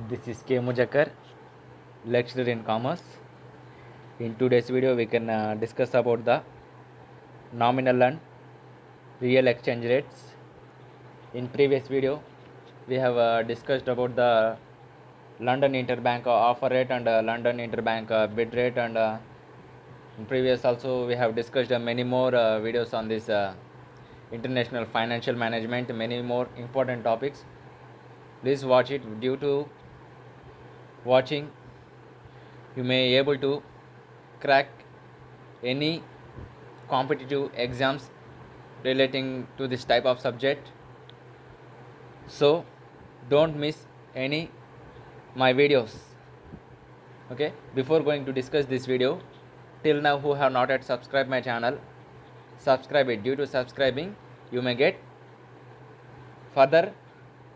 This is K. Mujakar, lecturer in commerce. In today's video, we can discuss about the nominal and real exchange rates. In previous video, we have discussed about the London interbank offer rate and London interbank bid rate, and in previous also we have discussed many more videos on this international financial management, many more important topics. Please watch it. Due to watching, you may able to crack any competitive exams relating to this type of subject, so don't miss any my videos. Okay, before going to discuss this video, till now who have not yet subscribed my channel, subscribe it. Due to subscribing, you may get further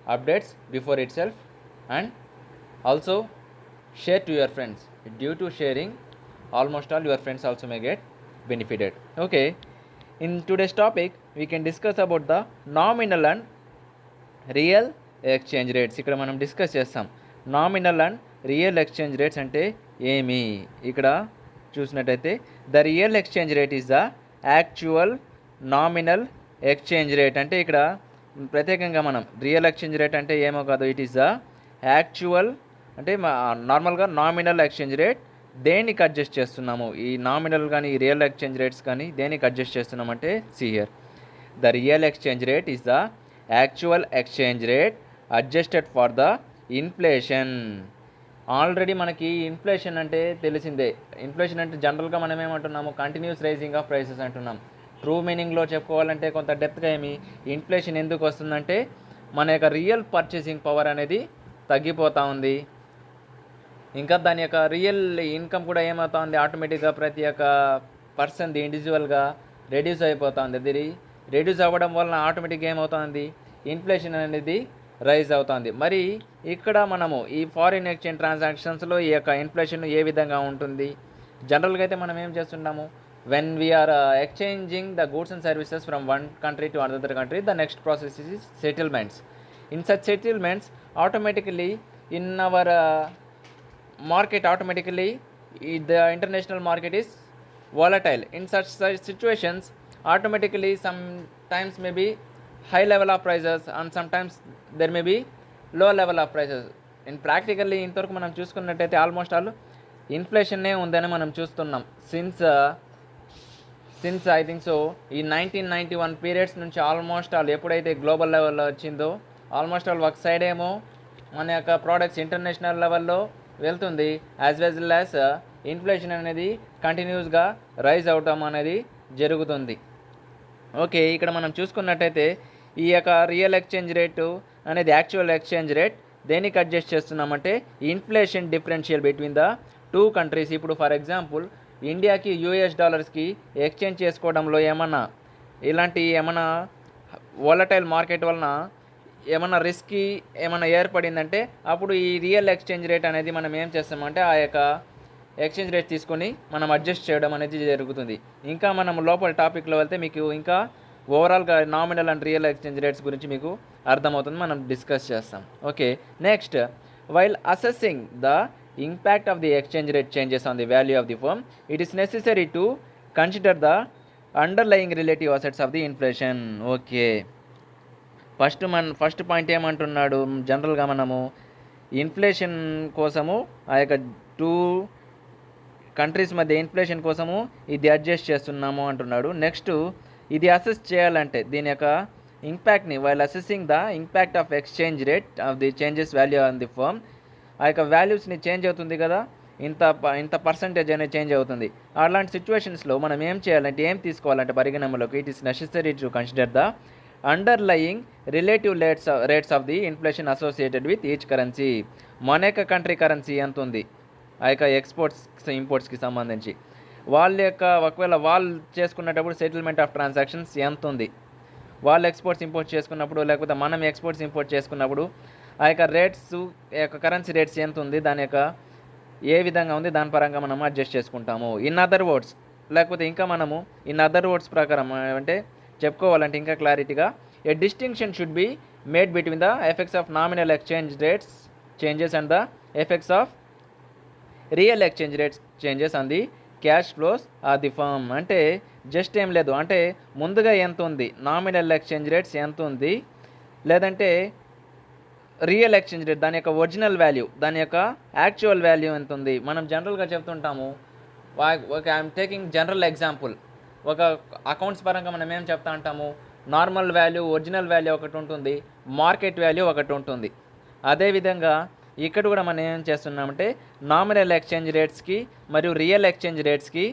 updates before itself, and also share to your friends. Due to sharing, almost all your friends also may get benefited. Okay, in today's topic we can discuss about the nominal and real exchange rates. ఇక్కడ మనం discuss చేస్తాం nominal and real exchange rates అంటే ఏమి. ఇక్కడ చూసినట్టయితే the real exchange rate is the actual nominal exchange rate. అంటే ఇక్కడ ప్రత్యేకంగా మనం రియల్ ఎక్స్చేంజ్ రేట్ అంటే ఏమో కాదు, ఇట్ ఈస్ ద యాక్చువల్ అంటే నార్మల్గా నామినల్ ఎక్స్చేంజ్ రేట్ దేనికి అడ్జస్ట్ చేస్తున్నాము, ఈ నామినల్ కానీ ఈ రియల్ ఎక్స్చేంజ్ రేట్స్ కానీ దేనికి అడ్జస్ట్ చేస్తున్నామంటే see here the real exchange rate is the actual exchange rate adjusted for the inflation. Already మనకి ఇన్ఫ్లేషన్ అంటే తెలిసిందే. ఇన్ఫ్లేషన్ అంటే జనరల్గా మనం ఏమంటున్నాము, కంటిన్యూస్ రైజింగ్ ఆఫ్ ప్రైసెస్ అంటున్నాం. ట్రూ మీనింగ్లో చెప్పుకోవాలంటే కొంత డెప్త్గా ఇన్ఫ్లేషన్ ఎందుకు వస్తుందంటే మన యొక్క రియల్ పర్చేసింగ్ పవర్ అనేది తగ్గిపోతూ ఉంది. ఇంకా దాని యొక్క రియల్ ఇన్కమ్ కూడా ఏమవుతా ఉంది, ఆటోమేటిక్గా ప్రతి ఒక్క పర్సన్ది ఇండివిజువల్గా రెడ్యూస్ అయిపోతుంది. అది రెడ్యూస్ అవ్వడం వలన ఆటోమేటిక్గా ఏమవుతుంది, ఇన్ఫ్లేషన్ అనేది రైజ్ అవుతుంది. మరి ఇక్కడ మనము ఈ ఫారిన్ ఎక్స్చేంజ్ ట్రాన్సాక్షన్స్లో ఈ యొక్క ఇన్ఫ్లేషన్ ఏ విధంగా ఉంటుంది. జనరల్గా అయితే మనం ఏం చేస్తున్నాము, when we're exchanging the goods and services from one country to another country, the next process is settlements. In such settlements automatically in our market, automatically the international market is volatile. In such situations, automatically sometimes may be high level of prices and sometimes there may be low level of prices. In practically ఇంతవరకు మనం చూసుకున్నట్టయితే almost all ఇన్ఫ్లేషన్నే ఉందని మనం చూస్తున్నాం. Since I think so ఈ 1991 periods నుంచి almost all ఎప్పుడైతే global లెవెల్లో వచ్చిందో ఆల్మోస్ట్ ఆల్ ఒక సైడ్ ఏమో మన యొక్క ప్రోడక్ట్స్ ఇంటర్నేషనల్ లెవెల్లో వెళ్తుంది, యాజ్ వెల్ యాజ్ ఇన్ఫ్లేషన్ అనేది కంటిన్యూస్గా రైజ్ అవటం అనేది జరుగుతుంది. ఓకే, ఇక్కడ మనం చూసుకున్నట్టయితే ఈ యొక్క రియల్ ఎక్స్చేంజ్ రేటు అనేది యాక్చువల్ ఎక్స్చేంజ్ రేట్ దేనికి అడ్జస్ట్ చేస్తున్నామంటే inflation differential between the two countries. ఇప్పుడు ఫర్ ఎగ్జాంపుల్ ఇండియాకి యూఎస్ డాలర్స్కి ఎక్స్చేంజ్ చేసుకోవడంలో ఏమన్నా వోలటైల్ మార్కెట్ వలన ఏమన్నా రిస్క్ ఏమన్నా ఏర్పడిందంటే అప్పుడు ఈ రియల్ ఎక్స్చేంజ్ రేట్ అనేది మనం ఏం చేస్తామంటే ఆ యొక్క ఎక్స్చేంజ్ రేట్ తీసుకొని మనం అడ్జస్ట్ చేయడం అనేది జరుగుతుంది. ఇంకా మనం లోపల టాపిక్లో వెళ్తే మీకు ఇంకా ఓవరాల్గా nominal and real exchange rates గురించి మీకు అర్థమవుతుంది, మనం డిస్కస్ చేస్తాం. Okay, next while assessing the impact of the exchange rate changes on the value of the firm, it is necessary to consider the underlying relative assets of the inflation. Okay, first point ఏమంటున్నాడు, జనరల్గా మనము inflation కోసము ఆ యొక్క two countries మధ్య inflation కోసము ఇది adjust చేస్తున్నాము అంటున్నాడు. నెక్స్ట్ ఇది అసెస్ చేయాలంటే దీని యొక్క ఇంపాక్ట్ని while assessing the impact of exchange rate of the changes value on the firm, ఆ యొక్క వాల్యూస్ని చేంజ్ అవుతుంది కదా, ఇంత పర్సంటేజ్ అనేది చేంజ్ అవుతుంది. అలాంటి సిచ్యువేషన్స్లో మనం ఏం చేయాలంటే ఏం తీసుకోవాలంటే పరిగణనలోకి it is necessary to consider the underlying relative rates of the inflation associated with each currency. మన యొక్క కంట్రీ కరెన్సీ ఎంత ఉంది, ఆ యొక్క ఎక్స్పోర్ట్స్ ఇంపోర్ట్స్కి సంబంధించి వాళ్ళ యొక్క ఒకవేళ వాళ్ళు చేసుకునేటప్పుడు సెటిల్మెంట్ ఆఫ్ ట్రాన్సాక్షన్స్ ఎంత ఉంది, వాళ్ళు ఎక్స్పోర్ట్స్ ఇంపోర్ట్ చేసుకున్నప్పుడు లేకపోతే మనం ఎక్స్పోర్ట్స్ ఇంపోర్ట్ చేసుకున్నప్పుడు ఆ యొక్క రేట్స్ యొక్క కరెన్సీ రేట్స్ ఎంత ఉంది, దాని యొక్క ఏ విధంగా ఉంది, దాని పరంగా మనం అడ్జస్ట్ చేసుకుంటాము. ఇన్ అదర్ వర్డ్స్ లేకపోతే ఇంకా మనము ఇన్ అదర్ వర్డ్స్ ప్రకారం అంటే చెప్పుకోవాలంటే ఇంకా క్లారిటీగా, a distinction should be made between the effects of nominal exchange rates changes and the effects of real exchange rates changes on the cash flows of the firm. అంటే just ఏం లేదు, అంటే ముందుగా ఎంత ఉంది, నామినల్ ఎక్స్చేంజ్ రేట్స్ ఎంత ఉంది, లేదంటే రియల్ ఎక్స్చేంజ్ రేట్ దాని యొక్క ఒరిజినల్ వాల్యూ, దాని యొక్క యాక్చువల్ వాల్యూ ఎంత ఉంది. మనం జనరల్గా చెప్తుంటాము, ఒక ఐఎమ్ టేకింగ్ జనరల్ ఎగ్జాంపుల్, ఒక అకౌంట్స్ పరంగా మనం ఏం చెప్తా అంటాము, నార్మల్ వాల్యూ, ఒరిజినల్ వాల్యూ ఒకటి ఉంటుంది, మార్కెట్ వాల్యూ ఒకటి ఉంటుంది. అదేవిధంగా ఇక్కడ కూడా మనం ఏం చేస్తున్నామంటే నామినల్ ఎక్స్చేంజ్ రేట్స్కి మరియు రియల్ ఎక్స్చేంజ్ రేట్స్కి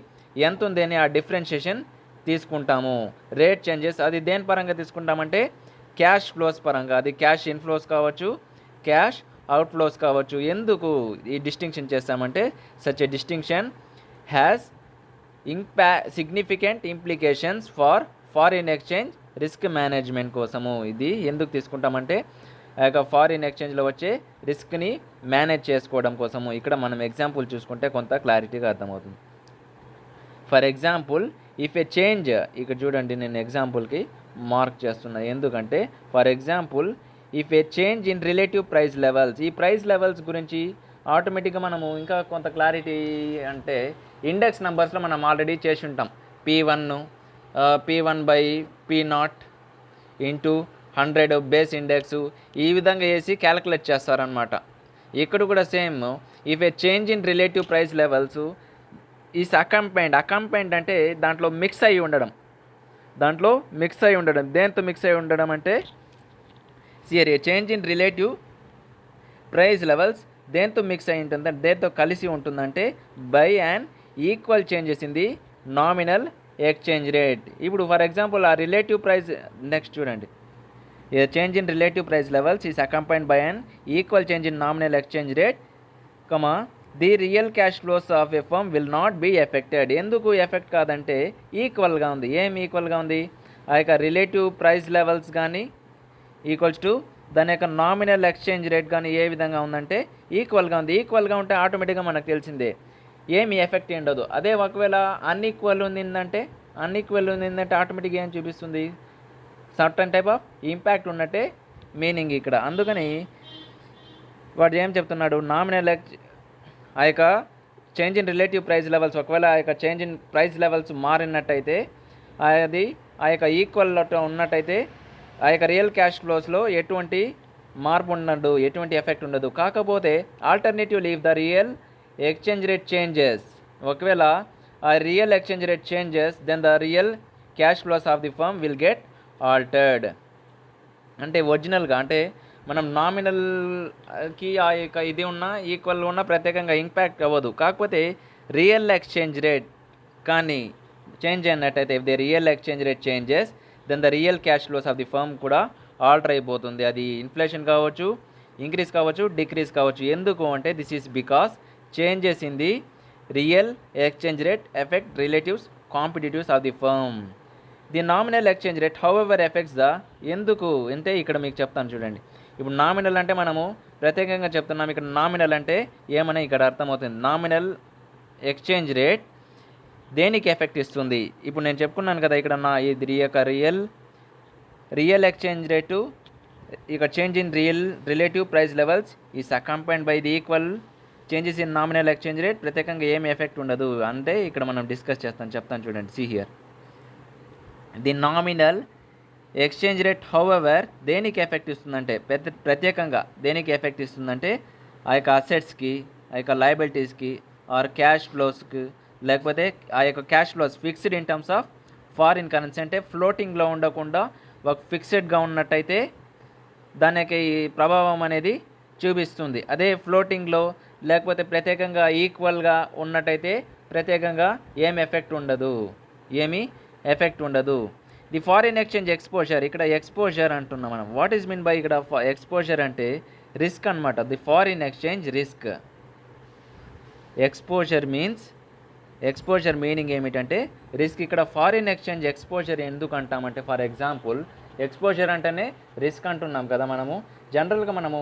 ఎంత ఉంది అని ఆ డిఫరెన్షియేషన్ తీసుకుంటాము. రేట్ చేంజెస్ అది దేని పరంగా తీసుకుంటామంటే క్యాష్ ఫ్లోస్ పరంగా, అది క్యాష్ ఇన్ఫ్లోస్ కావచ్చు, క్యాష్ అవుట్ఫ్లోస్ కావచ్చు. ఎందుకు ఈ డిస్టింక్షన్ చేస్తామంటే such a distinction has significant implications for foreign exchange risk management కోసము. ఇది ఎందుకు తీసుకుంటామంటే ఆ యొక్క ఫారిన్ ఎక్స్చేంజ్లో వచ్చే రిస్క్ని మేనేజ్ చేసుకోవడం కోసము. ఇక్కడ మనం ఎగ్జాంపుల్ చూసుకుంటే కొంత క్లారిటీగా అర్థమవుతుంది. For example if a change, ఇక్కడ చూడండి నేను ఎగ్జాంపుల్కి మార్క్ చేస్తున్నా, ఎందుకంటే for example if a change in relative price levels, ఈ ప్రైస్ లెవెల్స్ గురించి ఆటోమేటిక్గా మనము ఇంకా కొంత క్లారిటీ అంటే ఇండెక్స్ నెంబర్స్లో మనం ఆల్రెడీ చేసి ఉంటాం. P1 by P0 into 100 base index, ఈ విధంగా వేసి క్యాలిక్యులేట్ చేస్తారనమాట. ఇక్కడ కూడా same, if a change in relative price levels is accompanied అంటే దాంట్లో మిక్స్ అయ్యి ఉండడం, దేంతో మిక్స్ అయ్యి ఉండడం అంటే a change in relative price levels దేంతో మిక్స్ అయి ఉంటుంది, దేంతో కలిసి ఉంటుందంటే by and equal changes in the nominal exchange rate. ఇప్పుడు ఫర్ ఎగ్జాంపుల్ ఆ రిలేటివ్ ప్రైస్, నెక్స్ట్ చూడండి, a change in relative price levels is accompanied by and equal change in nominal exchange rate, the real cash flows of a firm will not be affected. ఎందుకు effect కాదంటే ఈక్వల్గా ఉంది. ఏం ఈక్వల్గా ఉంది, ఆ యొక్క రిలేటివ్ ప్రైస్ లెవెల్స్ కానీ ఈక్వల్స్ టు దాని యొక్క నామినల్ ఎక్స్చేంజ్ రేట్ కానీ ఏ విధంగా ఉందంటే ఈక్వల్గా ఉంది. ఈక్వల్గా ఉంటే ఆటోమేటిక్గా మనకు తెలిసిందే ఏమి ఎఫెక్ట్ ఉండదు. అదే ఒకవేళ అన్ఈక్వల్ ఉండిందంటే ఆటోమేటిక్గా ఏం చూపిస్తుంది, సర్టన్ టైప్ ఆఫ్ ఇంపాక్ట్ ఉన్నట్టే మీనింగ్ ఇక్కడ. అందుకని వాడు ఏం చెప్తున్నాడు, నామినల్ ఆ యొక్క change in relative price levels, ఒకవేళ ఆ యొక్క చేంజ్ ఇన్ ప్రైస్ లెవెల్స్ మారినట్టయితే అది ఆ యొక్క ఈక్వల్ ఉన్నట్టయితే ఆ యొక్క రియల్ క్యాష్ ఫ్లోస్లో ఎటువంటి మార్పు ఉండదు, ఎటువంటి ఎఫెక్ట్ ఉండదు. కాకపోతే alternative leave the real exchange rate changes, ఒకవేళ ఆ real exchange rate changes then the real cash flows of the firm will get altered. అంటే ఒరిజినల్గా అంటే మనం నామినల్కి ఆ యొక్క ఇది ఉన్న ఈక్వల్ ఉన్న ప్రత్యేకంగా ఇంపాక్ట్ అవ్వదు. కాకపోతే రియల్ ఎక్స్చేంజ్ రేట్ కానీ చేంజ్ అయినట్టయితే if the real exchange rate changes then the real cash flows of the firm కూడా ఆల్టర్ అయిపోతుంది. అది ఇన్ఫ్లేషన్ కావచ్చు, ఇంక్రీజ్ కావచ్చు, డిక్రీజ్ కావచ్చు. ఎందుకు అంటే this is because changes in the real exchange rate effect relatives competitives of the firm. The nominal exchange rate however effects the, ఎందుకు అంటే ఇక్కడ మీకు చెప్తాను చూడండి. ఇప్పుడు నామినల్ అంటే మనము ప్రత్యేకంగా చెప్తున్నాం, ఇక్కడ నామినల్ అంటే ఏమని ఇక్కడ అర్థమవుతుంది. నామినల్ ఎక్స్చేంజ్ రేట్ దేనికి ఎఫెక్ట్ ఇస్తుంది, ఇప్పుడు నేను చెప్పుకున్నాను కదా ఇక్కడ ఇది యొక్క రియల్ ఎక్స్చేంజ్ రేటు ఇక change in relative price levels is accompanied by the equal changes in nominal exchange rate, ప్రత్యేకంగా ఏమి ఎఫెక్ట్ ఉండదు అంటే ఇక్కడ మనం డిస్కస్ చెప్తాను చూడండి. See here the nominal exchange rate however దేనికి ఎఫెక్ట్ ఇస్తుందంటే ప్రత్యేకంగా దేనికి ఎఫెక్ట్ ఇస్తుందంటే ఆ యొక్క అసెట్స్కి, ఆ యొక్క లయబిలిటీస్కి ఆర్ క్యాష్ ఫ్లోస్కి, లేకపోతే ఆ యొక్క cash flows fixed in terms of foreign currency అంటే ఫ్లోటింగ్లో ఉండకుండా ఒక ఫిక్స్డ్గా ఉన్నట్టయితే దానికి ప్రభావం అనేది చూపిస్తుంది. అదే ఫ్లోటింగ్లో లేకపోతే ప్రత్యేకంగా ఈక్వల్గా ఉన్నట్టయితే ప్రత్యేకంగా ఏమి ఎఫెక్ట్ ఉండదు. ది ఫారిన్ ఎక్స్చేంజ్ ఎక్స్పోజర్, ఇక్కడ ఎక్స్పోజర్ అంటున్నాం మనం. వాట్ ఈజ్ మీన్ బై ఇక్కడ ఎక్స్పోజర్ అంటే రిస్క్ అనమాట. The foreign exchange risk. Exposure meaning ఏమిటంటే రిస్క్. ఇక్కడ ఫారిన్ ఎక్స్చేంజ్ ఎక్స్పోజర్ ఎందుకు అంటామంటే ఫర్ ఎగ్జాంపుల్ ఎక్స్పోజర్ అంటేనే రిస్క్ అంటున్నాం కదా మనము. జనరల్గా మనము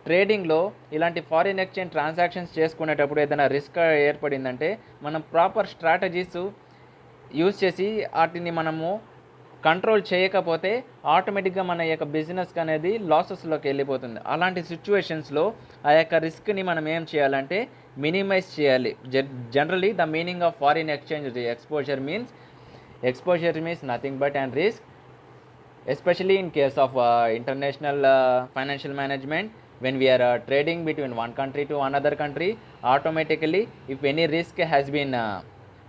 ట్రేడింగ్లో ఇలాంటి ఫారిన్ ఎక్స్చేంజ్ ట్రాన్సాక్షన్స్ చేసుకునేటప్పుడు ఏదైనా రిస్క్ ఏర్పడిందంటే మనం ప్రాపర్ స్ట్రాటజీస్ యూజ్ చేసి వాటిని మనము కంట్రోల్ చేయకపోతే ఆటోమేటిక్గా మన యొక్క బిజినెస్ అనేది లాసెస్లోకి వెళ్ళిపోతుంది. అలాంటి సిచ్యువేషన్స్లో ఆ యొక్క రిస్క్ని మనం ఏం చేయాలంటే మినిమైజ్ చేయాలి. Generally the meaning of foreign exchange exposure means nothing but and risk, especially in case of international financial management. When we are trading between one country to another country, automatically if any risk has been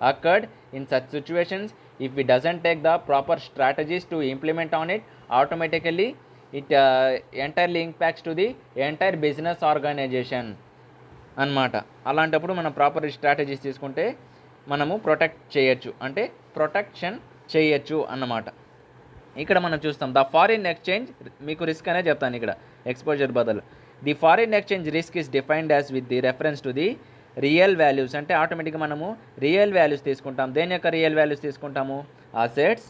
occurred in such situations, if we doesn't take the proper strategies to implement on it, automatically it entirely impacts to the entire business organization అన్నమాట. అలాంటప్పుడు మనం proper strategies తీసుకుంటే మనము protection చేయొచ్చు అన్నమాట. ఇక్కడ మనం చూస్తాం ద ఫారిన్ ఎక్స్చేంజ్, మీకు రిస్క్ అనే చెప్తాను ఇక్కడ ఎక్స్పోజర్ బదులు. The foreign exchange risk is defined as with the reference to the real values. అంటే ఆటోమేటిక్గా మనము రియల్ వాల్యూస్ తీసుకుంటాం. దేని యొక్క రియల్ వాల్యూస్ తీసుకుంటాము? Assets,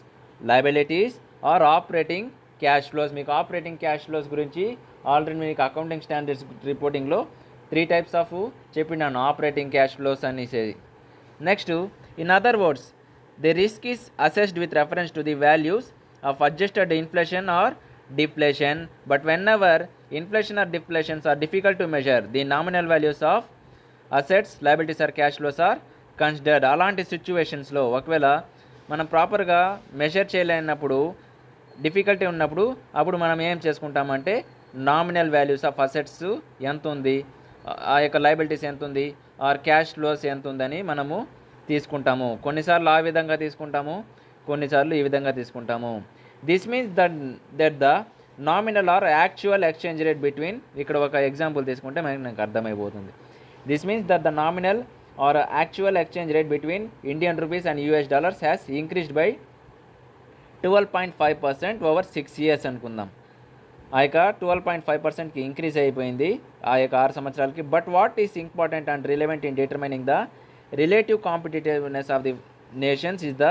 liabilities or operating cash flows. మీకు ఆపరేటింగ్ క్యాష్ ఫ్లోస్ గురించి ఆల్రెడీ మీకు అకౌంటింగ్ స్టాండర్డ్స్ రిపోర్టింగ్లో 3 types ఆఫ్ చెప్పినాను, ఆపరేటింగ్ క్యాష్ ఫ్లోస్ అనేసి. Next, in other words, the risk is assessed with reference to the values of adjusted inflation or deflation, but whenever inflation or deflations are difficult to measure, the nominal values of assets, liabilities or cash flows are considered. అలాంటి సిచ్యువేషన్స్లో ఒకవేళ మనం ప్రాపర్గా measure చేయలేనప్పుడు, difficulty ఉన్నప్పుడు, అప్పుడు మనం ఏం చేసుకుంటామంటే నామినల్ వాల్యూస్ ఆఫ్ అసెట్స్ ఎంత ఉంది, ఆ యొక్క లయబిలిటీస్ ఎంత ఉంది, ఆర్ క్యాష్ ఫ్లోస్ ఎంత ఉందని మనము తీసుకుంటాము. కొన్నిసార్లు ఆ విధంగా తీసుకుంటాము, కొన్నిసార్లు ఈ విధంగా తీసుకుంటాము. This means that the nominal or actual exchange rate between, ఇక్కడ ఒక ఎగ్జాంపుల్ తీసుకుంటే మనకు అర్థమైపోతుంది. This means that the nominal or actual exchange rate between Indian rupees and US dollars has increased by 12.5% over 6 years అనుకుందాం. ఆ యొక్క 12.5%కి increase అయిపోయింది ఆ యొక్క 6 సంవత్సరాలకి. But what is important and relevant in determining the relative competitiveness of the nations is the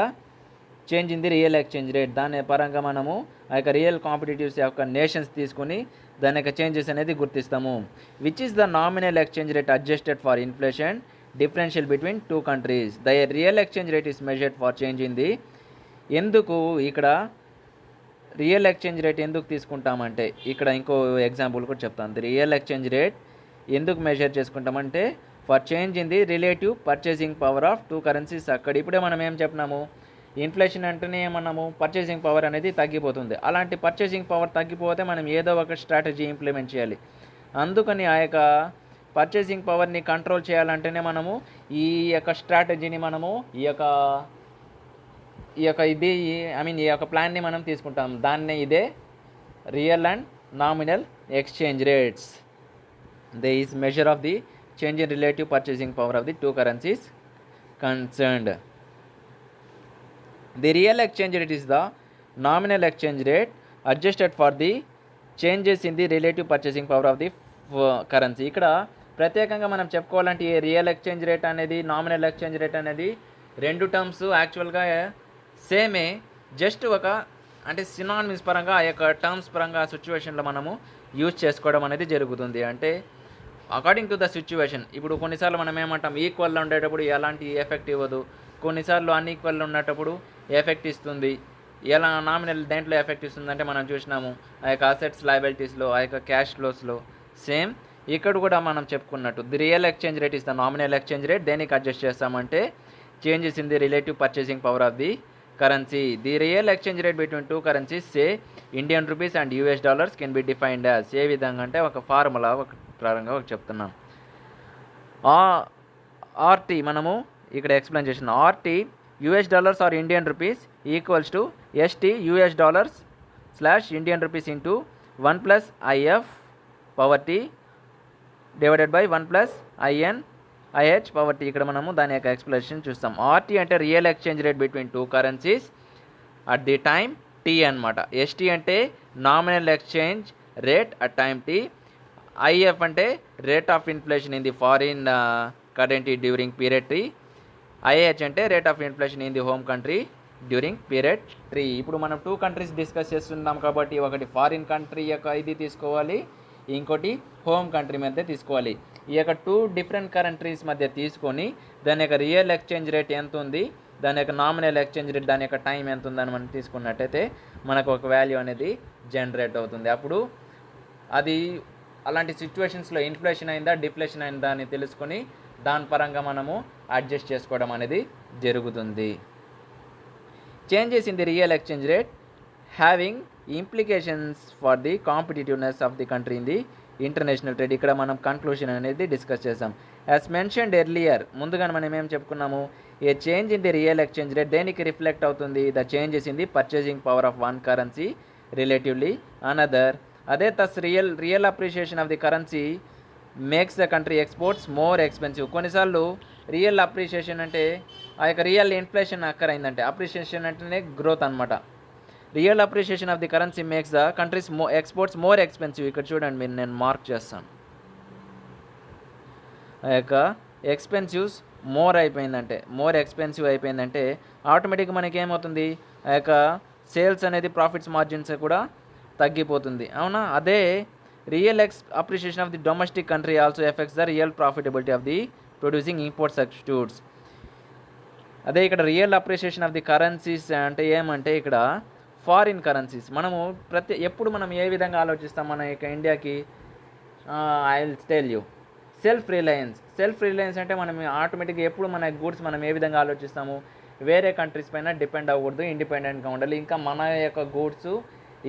change in the real exchange rate. దాని పరంగా మనము ఆ యొక్క రియల్ కాంపిటేటివ్స్ యొక్క నేషన్స్ తీసుకుని దాని యొక్క చేంజెస్ అనేది గుర్తిస్తాము. Which is the nominal exchange rate adjusted for inflation differential between 2 countries. The real exchange rate is measured for change in the. ఎందుకు ఇక్కడ రియల్ ఎక్స్చేంజ్ రేట్ ఎందుకు తీసుకుంటామంటే, ఇక్కడ ఇంకో ఎగ్జాంపుల్ కూడా చెప్తాను. ది రియల్ ఎక్స్చేంజ్ రేట్ ఎందుకు మెజర్ చేసుకుంటామంటే for change in the relative purchasing power of 2 currencies. అక్కడ ఇప్పుడే మనం ఏం చెప్పినాము, ఇన్ఫ్లేషన్ అంటేనే మనము పర్చేసింగ్ పవర్ అనేది తగ్గిపోతుంది. అలాంటి పర్చేసింగ్ పవర్ తగ్గిపోతే మనం ఏదో ఒక స్ట్రాటజీ ఇంప్లిమెంట్ చేయాలి. అందుకని ఆ యొక్క పర్చేసింగ్ పవర్ని కంట్రోల్ చేయాలంటేనే మనము ఈ యొక్క స్ట్రాటజీని మనము ఈ యొక్క ప్లాన్ని మనం తీసుకుంటాం. దాన్నే ఇదే real and nominal exchange rates. They is measure of the change in relative purchasing power of the 2 currencies concerned. The real exchange rate is the nominal exchange rate adjusted for the changes in the relative purchasing power of the currency. ఇక్కడ ప్రత్యేకంగా మనం చెప్పుకోవాలంటే real exchange rate అనేది, nominal exchange rate అనేది 2 terms యాక్చువల్గా సేమే, just ఒక అంటే సినానిమ్స్ పరంగా ఆ యొక్క టర్మ్స్ పరంగా సిచ్యువేషన్లో మనము యూజ్ చేసుకోవడం అనేది జరుగుతుంది. అంటే అకార్డింగ్ టు ద సిచ్యువేషన్. ఇప్పుడు కొన్నిసార్లు మనం ఏమంటాం, ఈక్వల్లో ఉండేటప్పుడు ఎలాంటి ఎఫెక్ట్ ఇవ్వదు, కొన్నిసార్లు అన్ఈక్వల్ ఉన్నటప్పుడు ఎఫెక్ట్ ఇస్తుంది. ఎలా నామినల్ దేంట్లో ఎఫెక్ట్ ఇస్తుంది అంటే మనం చూసినాము ఆ యొక్క అసెట్స్, లయబిలిటీస్లో, ఆ యొక్క క్యాష్ ఫ్లోస్లో. సేమ్ ఇక్కడ కూడా మనం చెప్పుకున్నట్టు the real exchange rate is the nominal exchange rate. దేనికి అడ్జస్ట్ చేస్తామంటే changes in the relative purchasing power of the currency. The real exchange rate between 2 currencies say Indian rupees and US dollars can be defined as. ఏ విధంగా అంటే ఒక formula పరంగా చెప్తున్నాం. RT మనము ఇక్కడ ఎక్స్ప్లెయిన్ చేసిన RT US dollars or Indian rupees equals to ST US dollars / Indian rupees into 1 plus IF power T divided by 1 plus IN IH power T. ఇక్కడ మనము దాని యొక్క ఎక్స్ప్లెనేషన్ చూస్తాం. RT అంటే real exchange rate between 2 currencies at the time T అనమాట. ST అంటే nominal exchange rate at time T. IF అంటే rate of inflation in the foreign currency during period T. IH అంటే rate of inflation in the home country during period 3. ఇప్పుడు మనం 2 countries discuss చేస్తున్నాం కాబట్టి ఒకటి foreign country యొక్క ఇది తీసుకోవాలి, ఇంకోటి హోమ్ కంట్రీ మధ్య తీసుకోవాలి. ఈ యొక్క 2 different కంట్రీస్ మధ్య తీసుకొని దాని యొక్క రియల్ ఎక్స్చేంజ్ రేట్ ఎంత ఉంది, దాని యొక్క నామినల్ ఎక్స్చేంజ్ రేట్ దాని యొక్క టైం ఎంత ఉందని మనం తీసుకున్నట్టయితే మనకు ఒక వాల్యూ అనేది జనరేట్ అవుతుంది. అప్పుడు అది అలాంటి సిచ్యువేషన్స్లో ఇన్ఫ్లేషన్ అయిందా డిఫ్లేషన్ అయిందా అని తెలుసుకొని దాని పరంగా మనము అడ్జస్ట్ చేసుకోవడం అనేది జరుగుతుంది. Changes in the real exchange rate having implications for the competitiveness of the country in the international trade. ఇక్కడ మనం కన్క్లూషన్ అనేది డిస్కస్ చేసాం. యాజ్ మెన్షన్డ్ ఎర్లియర్, ముందుగా మనం ఏం చెప్పుకున్నాము, a change in the real exchange rate దేనికి రిఫ్లెక్ట్ అవుతుంది, the changes in the purchasing power of one currency relatively another. అదే thus real appreciation of the currency makes the country exports more expensive. కొన్నిసార్లు real appreciation అంటే ఆ యొక్క real inflation అక్కరైందంటే, appreciation అంటేనే growth అనమాట. Real appreciation of the currency makes the country's exports more expensive. ఇక్కడ చూడండి మీరు, నేను మార్క్ చేస్తాను. ఆ యొక్క ఎక్స్పెన్సివ్స్ మోర్ ఎక్స్పెన్సివ్ అయిపోయిందంటే ఆటోమేటిక్గా మనకి ఏమవుతుంది, ఆ యొక్క సేల్స్ అనేది ప్రాఫిట్స్ మార్జిన్స్ కూడా తగ్గిపోతుంది, అవునా. అదే real appreciation of the domestic country also effects the real profitability of the producing import substitutes. అదే ఇక్కడ real appreciation of the currencies అంటే ఏమంటే ఇక్కడ ఫారిన్ కరెన్సీస్ మనము ఎప్పుడు మనం ఏ విధంగా ఆలోచిస్తాం మన యొక్క ఇండియాకి, I will tell you, self Reliance అంటే మనం ఆటోమేటిక్గా ఎప్పుడు మన గూడ్స్ మనం ఏ విధంగా ఆలోచిస్తాము, వేరే కంట్రీస్ పైన డిపెండ్ అవ్వకూడదు, ఇండిపెండెంట్గా ఉండాలి. ఇంకా మన యొక్క గూడ్స్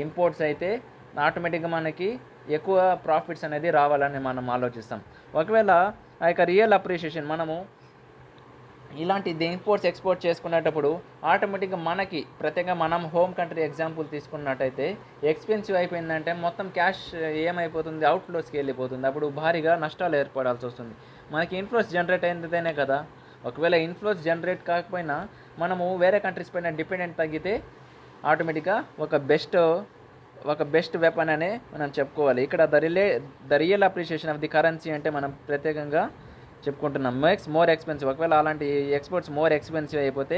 ఇంపోర్ట్స్ అయితే ఆటోమేటిక్గా మనకి ఎక్కువ ప్రాఫిట్స్ అనేది రావాలని మనం ఆలోచిస్తాం. ఒకవేళ ఆ యొక్క రియల్ అప్రిషియేషన్ మనము ఇలాంటి ఇంపోర్ట్స్ ఎక్స్పోర్ట్ చేసుకునేటప్పుడు ఆటోమేటిక్గా మనకి ప్రత్యేకంగా మనం హోమ్ కంట్రీ ఎగ్జాంపుల్ తీసుకున్నట్టయితే ఎక్స్పెన్సివ్ అయిపోయిందంటే మొత్తం క్యాష్ ఏమైపోతుంది, అవుట్ఫ్లోస్కి వెళ్ళిపోతుంది. అప్పుడు భారీగా నష్టాలు ఏర్పడాల్సి వస్తుంది. మనకి ఇన్ఫ్లోస్ జనరేట్ అయినదేనే కదా. ఒకవేళ ఇన్ఫ్లోస్ జనరేట్ కాకపోయినా మనము వేరే కంట్రీస్ పైన డిపెండెంట్ తగ్గితే ఆటోమేటిక్గా ఒక బెస్ట్ వెపన్ అనే మనం చెప్పుకోవాలి. ఇక్కడ the real appreciation of the currency అంటే మనం ప్రత్యేకంగా చెప్పుకుంటున్నాం మేక్స్ మోర్ ఎక్స్పెన్సివ్. ఒకవేళ అలాంటి ఎక్స్పోర్ట్స్ మోర్ ఎక్స్పెన్సివ్ అయిపోతే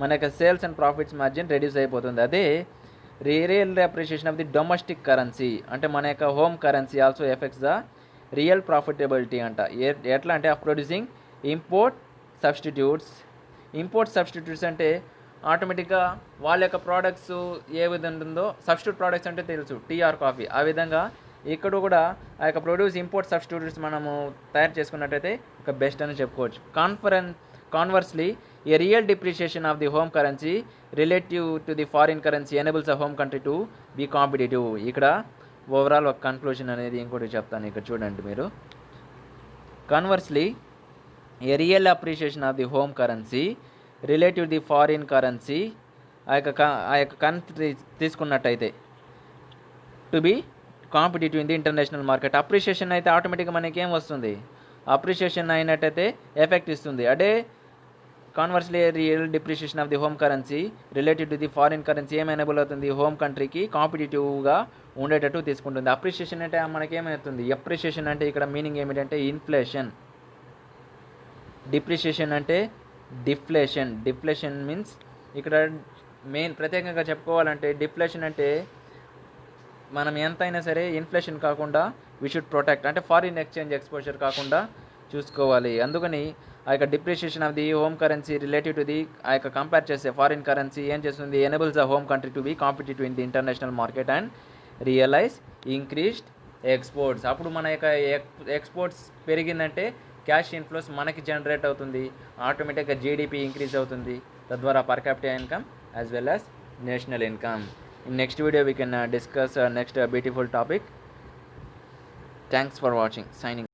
మన యొక్క sales and profits margin reduce అయిపోతుంది. అదే real appreciation of the domestic currency అంటే మన యొక్క home currency also effects the real profitability అంట. ఎట్లా అంటే ఆఫ్ ప్రొడ్యూసింగ్ ఇంపోర్ట్ సబ్స్టిట్యూట్స్ అంటే ఆటోమేటిక్గా వాళ్ళ యొక్క ప్రోడక్ట్స్ ఏ విధంగా ఉందో, సబ్స్టిట్యూట్ ప్రోడక్ట్స్ అంటే తెలుసు, టీ ఆర్ కాఫీ, ఆ విధంగా ఇక్కడ కూడా ఆ యొక్క ఇంపోర్ట్ సబ్స్టిట్యూట్స్ మనము తయారు చేసుకున్నట్టయితే ఒక బెస్ట్ అని చెప్పుకోవచ్చు. Conversely a real depreciation of the home currency relative to the foreign currency enables a home country to be competitive. ఇక్కడ ఓవరాల్ ఒక కన్క్లూషన్ అనేది ఇంకోటి చెప్తాను, ఇక్కడ చూడండి మీరు. Conversely a real appreciation of the home currency relative the foreign currency ఆ యొక్క కంట్రీ తీసుకున్నట్టయితే to be competitive in the international market. Appreciation అయితే ఆటోమేటిక్గా మనకి ఏం వస్తుంది, అప్రిషియేషన్ అయినట్టయితే ఎఫెక్ట్ ఇస్తుంది. అదే conversely real depreciation of the home currency related to the foreign currency ఏం ఎనేబుల్ అవుతుంది, హోమ్ కంట్రీకి కాంపిటేటివ్గా ఉండేటట్టు తీసుకుంటుంది. అప్రిషియేషన్ అంటే మనకేమవుతుంది, అప్రిషియేషన్ అంటే ఇక్కడ మీనింగ్ ఏమిటంటే ఇన్ఫ్లేషన్, డిప్రిషియేషన్ అంటే డిఫ్లేషన్ మీన్స్ ఇక్కడ మెయిన్ ప్రత్యేకంగా చెప్పుకోవాలంటే డిఫ్లేషన్ అంటే మనం ఎంతైనా సరే ఇన్ఫ్లేషన్ కాకుండా వీ షుడ్ ప్రొటెక్ట్ అంటే ఫారిన్ ఎక్స్చేంజ్ ఎక్స్పోజర్ కాకుండా చూసుకోవాలి. అందుకని ఆ యొక్క depreciation of the home currency relative to the ఆ యొక్క కంపేర్ చేసే ఫారిన్ కరెన్సీ ఏం చేస్తుంది, enables the home country to be competitive in the international market and realise increased exports. అప్పుడు మన యొక్క ఎక్స్పోర్ట్స్ పెరిగిందంటే క్యాష్ ఇన్ఫ్లోస్ మనకి జనరేట్ అవుతుంది, ఆటోమేటిక్గా జీడిపి ఇంక్రీజ్ అవుతుంది, తద్వారా per capital income as well as national income. In next video we can discuss next beautiful topic. Thanks for watching. Signing.